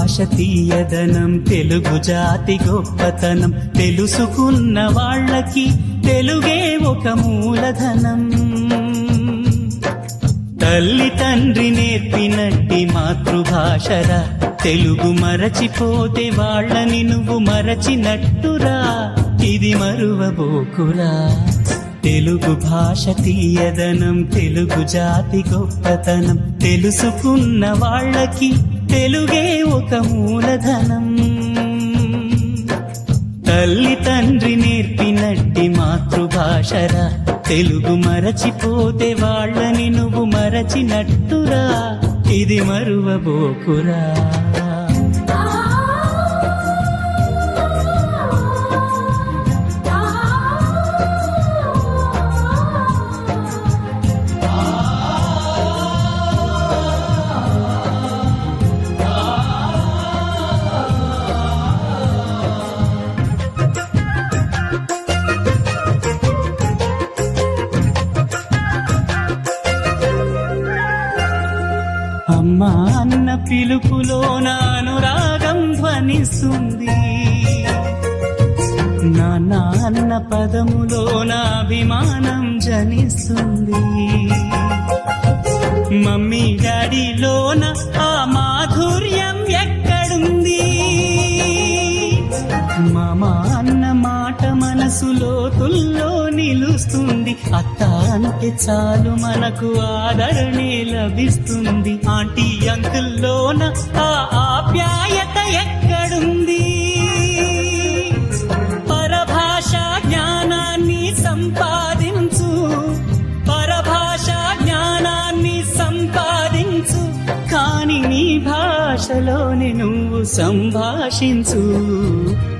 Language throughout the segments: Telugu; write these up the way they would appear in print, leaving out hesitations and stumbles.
భాష తీయదనం, తెలుగు జాతి గొప్పతనం, తెలుసుకున్న వాళ్ళకి తెలుగే ఒక మూలధనం. తల్లి తండ్రి నేర్పినట్టి మాతృభాషరా, తెలుగు మరచిపోతే వాళ్ళని నువ్వు మరచినట్టురా, ఇది మరువబోకురా. తెలుగు భాష తీయదనం, తెలుగు జాతి గొప్పతనం, తెలుసుకున్న వాళ్ళకి తెలుగే ఒక మూలధనం. తల్లి తండ్రి నేర్పినట్టి మాతృభాషరా, తెలుగు మరచిపోతే వాళ్ళని నువ్వు మరచినట్టురా, ఇది మరువబోకురా. అమ్మ అన్న పిలుపులోన అనురాగం ధ్వనిస్తుంది, నాన్న అన్న పదములోన అభిమానం జనిస్తుంది. మమ్మీ డాడీలోన ఆ మాధుర్యం ఎక్కడుంది? మామ అన్న మాట మనసులో తుల్లో నిలుస్తుంది. అత్త అంటే చాలు మనకు ఆదరణే లభిస్తుంది. ఆంటీ అంకుల్లోన ఆ ఆప్యాయత ఎక్కడుంది? పరభాషా జ్ఞానాన్ని సంపాదించు, పరభాషా జ్ఞానాన్ని సంపాదించు, కాని నీ భాషలోనే నువ్వు సంభాషించు.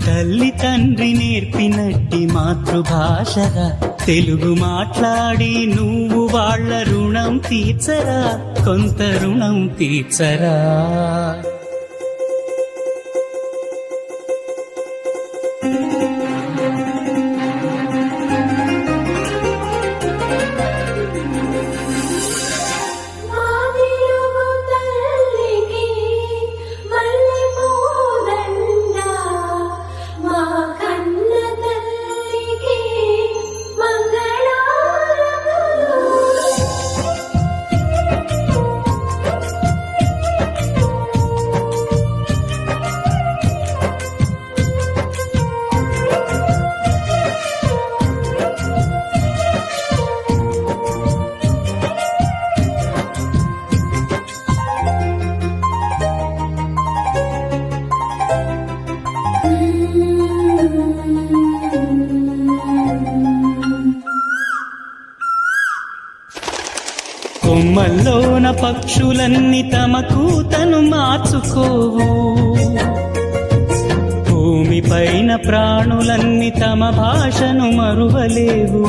తల్లి తండ్రి నేర్పినట్టి మాతృభాషరా, తెలుగు మాట్లాడి నువ్వు వాళ్ళ రుణం తీర్చరా, కొంత రుణం తీర్చరా. కొమ్మల్లోన పక్షులన్నీ తమ కూతను మార్చుకోవు, భూమిపైన ప్రాణులన్నీ తమ భాషను మరువలేవు.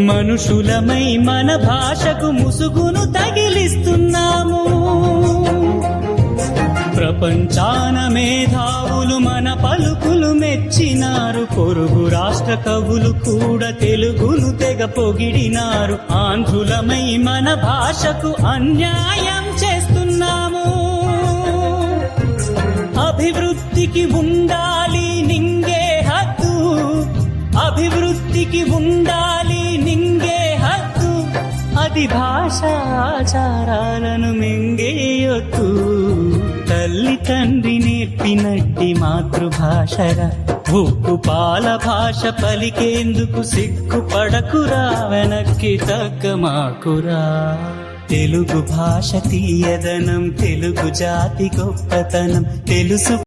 మనుషులమై మన భాషకు ముసుగును తగిలిస్తున్నాము. ప్రపంచాన మేధావులు మన పలుకులు మెచ్చినారు. పొరుగు రాష్ట్ర కవులు కూడా తెలుగును తెగ పొగిడినారు. ఆంధ్రులమై మన భాషకు అన్యాయం చేస్తున్నాము. అభివృద్ధికి ఉండాలి నింగే హద్దు, అభివృద్ధికి ఉండాలి నింగే హద్దు, అది భాషాచారాలను మింగేయొద్దు. తల్లి తండ్రి నేర్పినట్టి మాతృభాషరా, ఉప్పు పాల భాష పలికేందుకు సిగ్గుపడకురా, వెనక్కి తగ్గమాకురా. తెలుగు భాష తీయదనం, తెలుగు జాతి గొప్పతనం, తెలుసు